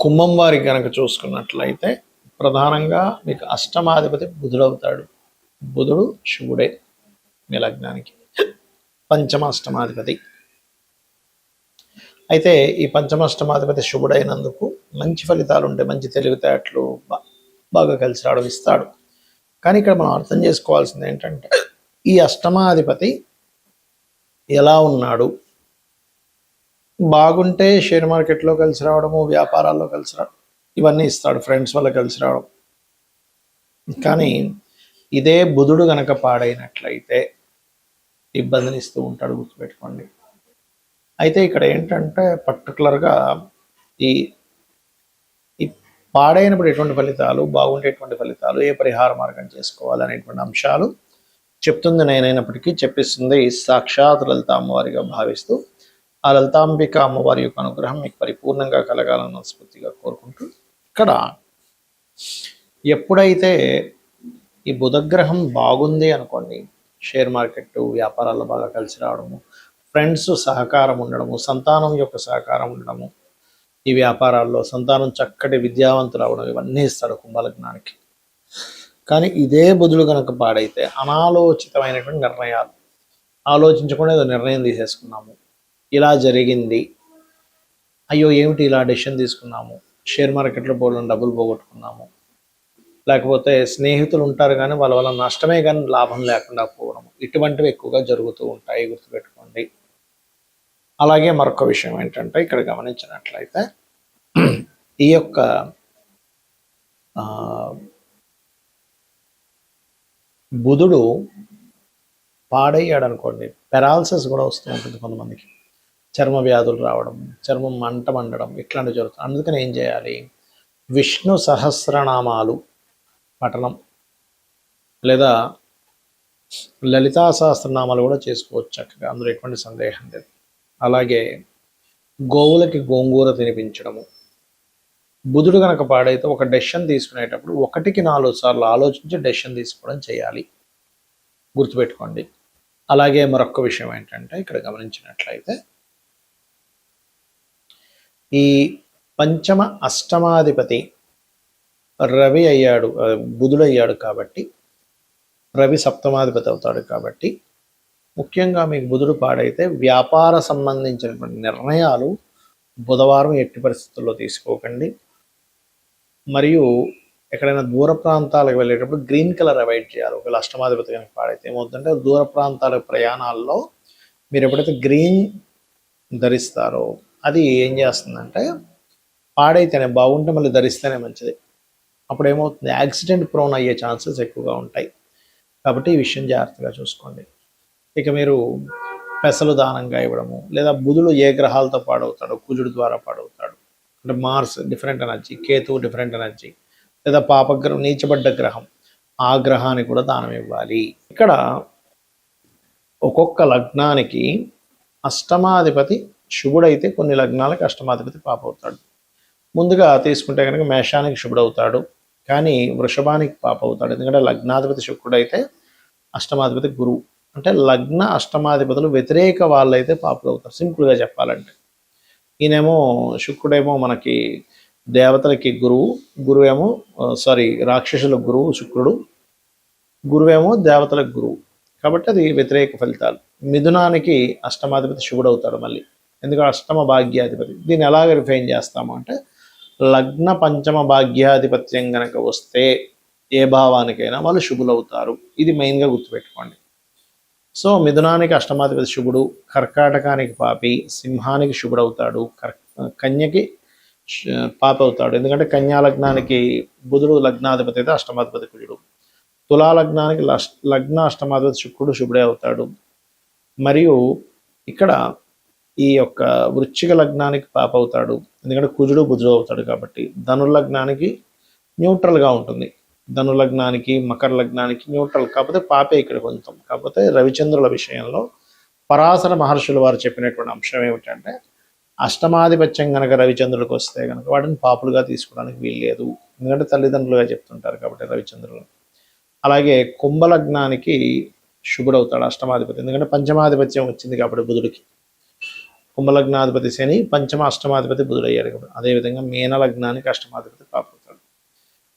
కుంభం వారికి కనుక చూసుకున్నట్లయితే ప్రధానంగా మీకు అష్టమాధిపతి బుధుడవుతాడు. బుధుడు శివుడే మీ లగ్నానికి పంచమాష్టమాధిపతి. అయితే ఈ పంచమాష్టమాధిపతి శుభుడైనందుకు మంచి ఫలితాలు ఉంటాయి, మంచి తెలివితేటలు బాగా కలిసి రావడం ఇస్తాడు. కానీ ఇక్కడ మనం అర్థం చేసుకోవాల్సింది ఏంటంటే ఈ అష్టమాధిపతి ఎలా ఉన్నాడు, బాగుంటే షేర్ మార్కెట్లో కలిసి రావడము, వ్యాపారాల్లో కలిసి రావడం ఇవన్నీ ఇస్తాడు, ఫ్రెండ్స్ వల్ల కలిసి రావడం. కానీ ఇదే బుధుడు గనక పాడైనట్లయితే ఇబ్బందిని ఇస్తూ ఉంటాడు, గుర్తుపెట్టుకోండి. అయితే ఇక్కడ ఏంటంటే పర్టికులర్గా ఈ పాడైనప్పుడు ఎటువంటి ఫలితాలు, బాగుంటే ఎటువంటి ఫలితాలు, ఏ పరిహార మార్గం చేసుకోవాలి అనేటువంటి అంశాలు చెప్తుంది నేనైనప్పటికీ చెప్పిస్తుంది సాక్షాత్ లలిత అమ్మవారిగా భావిస్తూ ఆ లలితాంబిక అమ్మవారి యొక్క అనుగ్రహం మీకు పరిపూర్ణంగా కలగాలని మనస్ఫూర్తిగా కోరుకుంటూ, ఇక్కడ ఎప్పుడైతే ఈ బుధగ్రహం బాగుంది అనుకోండి, షేర్ మార్కెట్ వ్యాపారాల్లో బాగా కలిసి రావడము, ఫ్రెండ్స్ సహకారం ఉండడము, సంతానం యొక్క సహకారం ఉండడము, ఈ వ్యాపారాల్లో సంతానం చక్కటి విద్యావంతులు అవడం, ఇవన్నీ ఇస్తాడు కుంభలగ్నానికి. కానీ ఇదే బుధుడు కనుక పాడైతే అనాలోచితమైనటువంటి నిర్ణయాలు, ఆలోచించకుండా ఏదో నిర్ణయం తీసేసుకున్నాము, ఇలా జరిగింది, అయ్యో ఏమిటి ఇలా డెసిషన్ తీసుకున్నాము, షేర్ మార్కెట్లో పోవడం డబ్బులు పోగొట్టుకున్నాము, లేకపోతే స్నేహితులు ఉంటారు కానీ వాళ్ళ వల్ల నష్టమే కానీ లాభం లేకుండా పోవడం, ఇటువంటివి ఎక్కువగా జరుగుతూ ఉంటాయి, గుర్తుపెట్టుకోండి. అలాగే మరొక విషయం ఏంటంటే ఇక్కడ గమనించినట్లయితే ఈ యొక్క బుధుడు పాడయ్యాడు అనుకోండి, పెరాలసిస్ కూడా వస్తూ ఉంటుంది కొంతమందికి, చర్మ వ్యాధులు రావడం, చర్మం మండడం ఇట్లాంటివి జరుగుతుంది. అందుకని ఏం చేయాలి, విష్ణు సహస్రనామాలు పఠనం లేదా లలితా సహస్రనామాలు కూడా చేసుకోవచ్చు చక్కగా, అందులో ఎటువంటి సందేహం లేదు. అలాగే గోవులకి గోంగూర తినిపించడము. బుధుడు కనుక పాడైతే ఒక డెసిషన్ తీసుకునేటప్పుడు 1-4 సార్లు ఆలోచించి డెసిషన్ తీసుకోవడం చేయాలి, గుర్తుపెట్టుకోండి. అలాగే మరొక విషయం ఏంటంటే ఇక్కడ గమనించినట్లయితే ఈ పంచమ అష్టమాధిపతి రవి అయ్యాడు, బుధుడు అయ్యాడు కాబట్టి, రవి సప్తమాధిపతి అవుతాడు కాబట్టి ముఖ్యంగా మీకు బుధుడు పాడైతే వ్యాపార సంబంధించినటువంటి నిర్ణయాలు బుధవారం ఎట్టి పరిస్థితుల్లో తీసుకోకండి. మరియు ఎక్కడైనా దూర ప్రాంతాలకు వెళ్ళేటప్పుడు గ్రీన్ కలర్ అవాయిడ్ చేయాలి. ఒకవేళ అష్టమాధిపతి కనుక పాడైతే ఏమవుతుందంటే దూర ప్రాంతాల ప్రయాణాల్లో మీరు ఎప్పుడైతే గ్రీన్ ధరిస్తారో అది ఏం చేస్తుందంటే, పాడైతేనే బాగుంటే మళ్ళీ ధరిస్తేనే మంచిది, అప్పుడు ఏమవుతుంది యాక్సిడెంట్ ప్రోన్ అయ్యే ఛాన్సెస్ ఎక్కువగా ఉంటాయి. కాబట్టి ఈ విషయం జాగ్రత్తగా చూసుకోండి. ఇక మీరు పెసలు దానంగా ఇవ్వడము, లేదా బుధుడు ఏ గ్రహాలతో పాడవుతాడో కుజుడు ద్వారా పాడవుతాడు అంటే మార్స్ డిఫరెంట్ ఎనర్జీ, కేతువు డిఫరెంట్ ఎనర్జీ, లేదా పాపగ్రహం నీచబడ్డ గ్రహం, ఆ గ్రహానికి కూడా దానం ఇవ్వాలి. ఇక్కడ ఒక్కొక్క లగ్నానికి అష్టమాధిపతి శుభుడైతే కొన్ని లగ్నాలకు అష్టమాధిపతి పాపవుతాడు. ముందుగా తీసుకుంటే కనుక మేషానికి శుభుడవుతాడు, కానీ వృషభానికి పాపవుతాడు. ఎందుకంటే లగ్నాధిపతి శుక్రుడైతే అష్టమాధిపతి గురువు, అంటే లగ్న అష్టమాధిపతులు వ్యతిరేక వాళ్ళైతే పాపులు అవుతారు, సింపుల్గా చెప్పాలంటే. ఈయనేమో శుక్రుడేమో మనకి దేవతలకి గురువేమో రాక్షసులకు గురువు శుక్రుడు, గురువేమో దేవతలకు గురువు, కాబట్టి అది వ్యతిరేక ఫలితాలు. మిథునానికి అష్టమాధిపతి శుభుడు అవుతాడు మళ్ళీ, ఎందుకంటే అష్టమ భాగ్యాధిపతి. దీన్ని ఎలా రిఫైన్ చేస్తాము అంటే లగ్న పంచమ భాగ్యాధిపత్యం కనుక వస్తే ఏ భావానికైనా వాళ్ళు శుభులు అవుతారు, ఇది మెయిన్గా గుర్తుపెట్టుకోండి. సో మిథునానికి అష్టమాధిపతి శుభుడు, కర్కాటకానికి పాపి, సింహానికి శుభుడవుతాడు, కన్యకి పాపి అవుతాడు, ఎందుకంటే కన్యా లగ్నానికి బుధుడు లగ్నాధిపతి అయితే అష్టమాధిపతి కుజుడు, తులా లగ్నానికి లగ్న అష్టమాధిపతి శుక్రుడు శుభుడే అవుతాడు. మరియు ఇక్కడ ఈ యొక్క వృశ్చిక లగ్నానికి పాప అవుతాడు, ఎందుకంటే కుజుడు బుధుడు అవుతాడు కాబట్టి. ధనుర్లగ్నానికి న్యూట్రల్గా ఉంటుంది, ధనులగ్నానికి మకర లగ్నానికి న్యూట్రల్, కాకపోతే పాపే ఇక్కడ కొంచెం. కాకపోతే రవిచంద్రుల విషయంలో పరాశర మహర్షులు వారు చెప్పినటువంటి అంశం ఏమిటంటే అష్టమాధిపత్యం కనుక రవిచంద్రులకు వస్తే కనుక వాటిని పాపులుగా తీసుకోవడానికి వీల్లేదు, ఎందుకంటే తల్లిదండ్రులుగా చెప్తుంటారు కాబట్టి రవిచంద్రులు. అలాగే కుంభలగ్నానికి శుభుడవుతాడు అష్టమాధిపతి, ఎందుకంటే పంచమాధిపత్యం వచ్చింది కాబట్టి బుధుడికి. కుంభలగ్నాధిపతి శని, పంచమ అష్టమాధిపతి బుధుడయ్యాడు కదా. అదేవిధంగా మీన లగ్నానికి అష్టమాధిపతి పాపవుతాడు.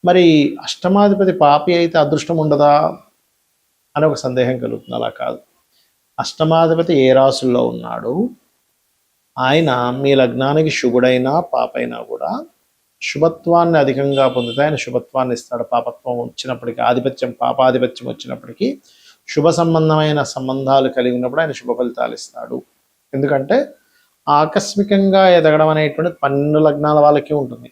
మరి అష్టమాధిపతి పాపి అయితే అదృష్టం ఉండదా అని ఒక సందేహం కలుగుతుంది. అలా కాదు. అష్టమాధిపతి ఏ రాసుల్లో ఉన్నాడు, ఆయన మీ లగ్నానికి శుభుడైనా పాపైనా కూడా శుభత్వాన్ని అధికంగా పొందితే ఆయన శుభత్వాన్ని ఇస్తాడు. పాపత్వం వచ్చినప్పటికీ, ఆధిపత్యం పాపాధిపత్యం వచ్చినప్పటికీ శుభ సంబంధమైన సంబంధాలు కలిగి ఉన్నప్పుడు ఆయన శుభ ఫలితాలు ఇస్తాడు. ఎందుకంటే ఆకస్మికంగా ఎదగడం అనేటువంటిది 12 లగ్నాల వాళ్ళకి ఉంటుంది.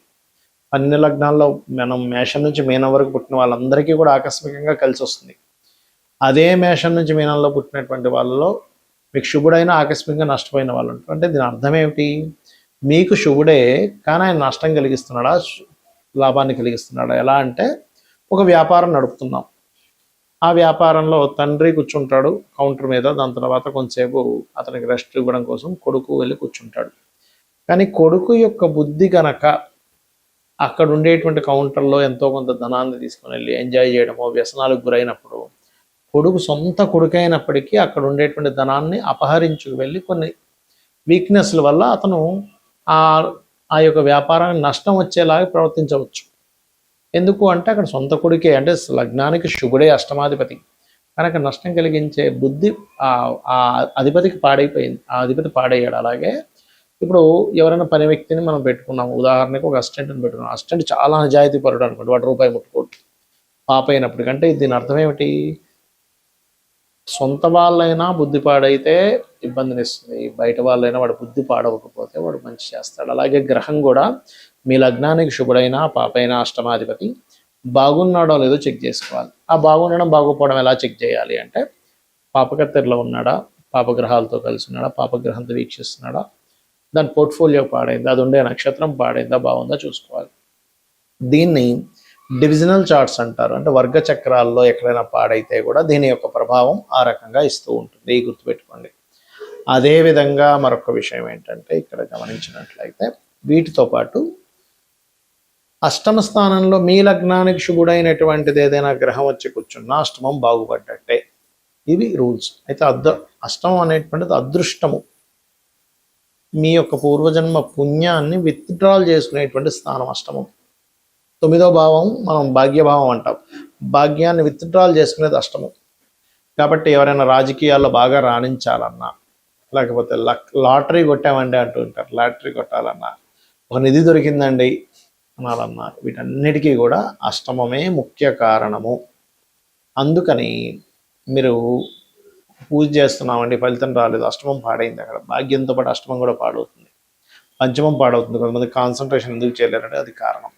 12 లగ్నాల్లో మనం మేషం నుంచి మీనం వరకు పుట్టిన వాళ్ళందరికీ కూడా ఆకస్మికంగా కలిసి వస్తుంది. అదే మేషం నుంచి మీనంలో పుట్టినటువంటి వాళ్ళలో మీకు శుభుడైన ఆకస్మికంగా నష్టపోయిన వాళ్ళు ఉంటారు. అంటే దీని అర్థం ఏమిటి? మీకు శుభుడే కానీ ఆయన నష్టం కలిగిస్తున్నాడా, లాభాన్ని కలిగిస్తున్నాడా? ఎలా అంటే ఒక వ్యాపారం నడుపుతున్నాం, ఆ వ్యాపారంలో తండ్రి కూర్చుంటాడు కౌంటర్ మీద, దాని తర్వాత కొంతసేపు అతనికి రెస్ట్ ఇవ్వడం కోసం కొడుకు వెళ్ళి కూర్చుంటాడు. కానీ కొడుకు యొక్క బుద్ధి కనుక అక్కడ ఉండేటువంటి కౌంటర్లో ఎంతో కొంత ధనాన్ని తీసుకుని వెళ్ళి ఎంజాయ్ చేయడమో, వ్యసనాలకు గురైనప్పుడు కొడుకు సొంత కొడుకైనప్పటికీ అక్కడ ఉండేటువంటి ధనాన్ని అపహరించుకు వెళ్ళి కొన్ని వీక్నెస్ల వల్ల అతను ఆ యొక్క వ్యాపారానికి నష్టం వచ్చేలాగా ప్రవర్తించవచ్చు. ఎందుకు అంటే అక్కడ సొంత కొడుకే, అంటే లగ్నానికి శుభుడే అష్టమాధిపతి కనుక నష్టం కలిగించే బుద్ధి ఆ అధిపతికి పాడైపోయింది, ఆ అధిపతి పాడయ్యాడు. అలాగే ఇప్పుడు ఎవరైనా పని వ్యక్తిని మనం పెట్టుకున్నాం, ఉదాహరణకు ఒక అసిస్టెంట్ని పెట్టుకున్నాం, అసిస్టెంట్ చాలా నిజాయితీ పరుడు అనుకోండి, వాడు రూపాయి ముట్టుకోడు పాప అయినప్పటికంటే దీని అర్థం ఏమిటి? సొంత వాళ్ళైనా బుద్ధి పాడైతే ఇబ్బందినిస్తుంది, బయట వాళ్ళైనా వాడు బుద్ధి పాడవకపోతే వాడు మంచి చేస్తాడు. అలాగే గ్రహం కూడా మీ లగ్నానికి శుభుడైనా పాపైనా అష్టమాధిపతి బాగున్నాడో లేదో చెక్ చేసుకోవాలి. ఆ బాగుండడం బాగోపోవడం ఎలా చెక్ చేయాలి అంటే పాపకత్తెరలో ఉన్నాడా, పాపగ్రహాలతో కలిసి ఉన్నాడా, పాపగ్రహంతో వీక్షిస్తున్నాడా, దాని పోర్ట్ఫోలియో పాడైందా, అది ఉండే నక్షత్రం పాడైందా, బాగుందా చూసుకోవాలి. దీన్ని డివిజనల్ చార్ట్స్ అంటారు. అంటే వర్గ చక్రాల్లో ఎక్కడైనా పాడైతే కూడా దీని యొక్క ప్రభావం ఆ రకంగా ఇస్తూ ఉంటుంది, గుర్తుపెట్టుకోండి. అదేవిధంగా మరొక విషయం ఏంటంటే ఇక్కడ గమనించినట్లయితే వీటితో పాటు అష్టమ స్థానంలో మీ లగ్నానికి శుభుడైనటువంటిది ఏదైనా గ్రహం వచ్చి కూర్చున్నా అష్టమం బాగుపడ్డట్టే. ఇవి రూల్స్. అయితే అష్టమం అనేటువంటిది అదృష్టము, మీ యొక్క పూర్వజన్మ పుణ్యాన్ని విత్డ్రాల్ చేసుకునేటువంటి స్థానం అష్టమం. 9వ భావం మనం భాగ్యభావం అంటాం, భాగ్యాన్ని విత్డ్రాల్ చేసుకునేది అష్టమం. కాబట్టి ఎవరైనా రాజకీయాల్లో బాగా రాణించాలన్నా, లేకపోతే లాటరీ కొట్టామండి అంటూ ఉంటారు, లాటరీ కొట్టాలన్నా, ఒక నిధి దొరికిందండి అనాలన్నా, వీటన్నిటికీ కూడా అష్టమమే ముఖ్య కారణము. అందుకని మీరు పూజ చేస్తున్నామండి ఫలితం రాలేదు, అష్టమం పాడైంది, అక్కడ భాగ్యంతో పాటు అష్టమం కూడా పాడవుతుంది, పంచమం పాడవుతుంది. కొంతమంది కాన్సన్ట్రేషన్ ఎందుకు చేయలేరంటే అది కారణం.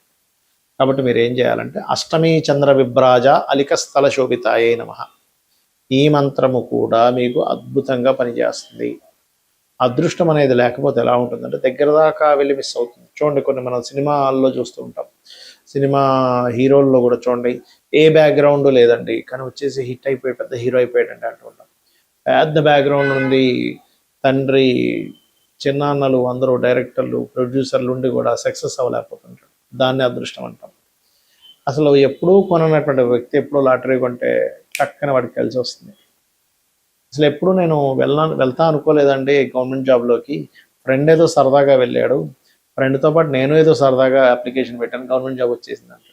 కాబట్టి మీరు ఏం చేయాలంటే అష్టమీ చంద్ర విభ్రాజ అలికస్థల శోభితాయే నమః, ఈ మంత్రము కూడా మీకు అద్భుతంగా పనిచేస్తుంది. అదృష్టం అనేది లేకపోతే ఎలా ఉంటుందంటే దగ్గర దాకా వెళ్ళి మిస్ అవుతుంది. చూడండి, కొన్ని మనం సినిమాల్లో చూస్తూ ఉంటాం, సినిమా హీరోల్లో కూడా చూడండి, ఏ బ్యాక్గ్రౌండ్ లేదండి కానీ వచ్చేసి హిట్ అయిపోయి పెద్ద హీరో అయిపోయాడంటే అంటూ ఉంటాం. పెద్ద బ్యాక్గ్రౌండ్ ఉంది, తండ్రి చిన్నాన్నలు అందరూ డైరెక్టర్లు ప్రొడ్యూసర్లు ఉండి కూడా సక్సెస్ అవ్వలేకపోతుంటాడు. దాన్ని అదృష్టం అంటాం. అసలు ఎప్పుడూ కొననటువంటి వ్యక్తి ఎప్పుడూ లాటరీ కొంటే టక్కన వాడికి కలిసి వస్తుంది. అసలు ఎప్పుడు నేను వెళ్తా అనుకోలేదండి గవర్నమెంట్ జాబ్లోకి, ఫ్రెండ్ ఏదో సరదాగా వెళ్ళాడు, ఫ్రెండ్తో పాటు నేను ఏదో సరదాగా అప్లికేషన్ పెట్టాను, గవర్నమెంట్ జాబ్ వచ్చేసింది అంటే.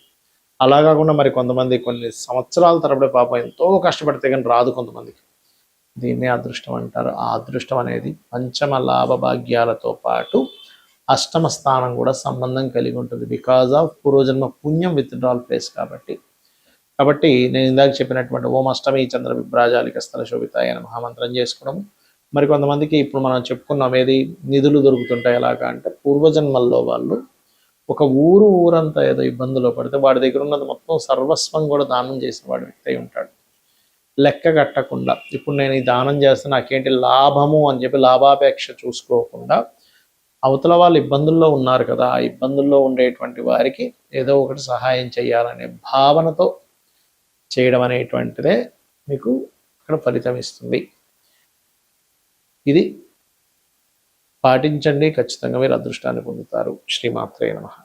అలా కాకుండా మరి కొంతమంది కొన్ని సంవత్సరాల తరబడి పాపం ఎంతో కష్టపడితే కానీ రాదు కొంతమందికి, దీన్నే అదృష్టం అంటారు. ఆ అదృష్టం అనేది పంచమ లాభ భాగ్యాలతో పాటు అష్టమ స్థానం కూడా సంబంధం కలిగి ఉంటుంది. బికాజ్ ఆఫ్ పూర్వజన్మ పుణ్యం విత్డ్రాల్ ప్లేస్ కాబట్టి నేను ఇందాక చెప్పినటువంటి ఓం అష్టమి చంద్ర విభ్రాజాలిక స్థల శోభితాయ మహామంత్రం చేసుకోవడం. మరి కొంతమందికి ఇప్పుడు మనం చెప్పుకున్నాం ఏది నిధులు దొరుకుతుంటాయి ఎలాగా అంటే పూర్వజన్మల్లో వాళ్ళు ఒక ఊరంతా ఏదో ఇబ్బందులో పడితే వాడి దగ్గర ఉన్నది మొత్తం సర్వస్వం కూడా దానం చేసిన వాడి వ్యక్తి అయి ఉంటాడు. లెక్క కట్టకుండా ఇప్పుడు నేను ఈ దానం చేస్తే నాకేంటి లాభము అని చెప్పి లాభాపేక్ష చూసుకోకుండా అవతల వాళ్ళు ఇబ్బందుల్లో ఉన్నారు కదా, ఆ ఇబ్బందుల్లో ఉండేటువంటి వారికి ఏదో ఒకటి సహాయం చేయాలనే భావనతో చేయడం అనేటువంటిదే మీకు అక్కడ ఫలితం ఇస్తుంది. ఇది పాటించండి, ఖచ్చితంగా మీరు అదృష్టాన్ని పొందుతారు. శ్రీమాత్రే నమః.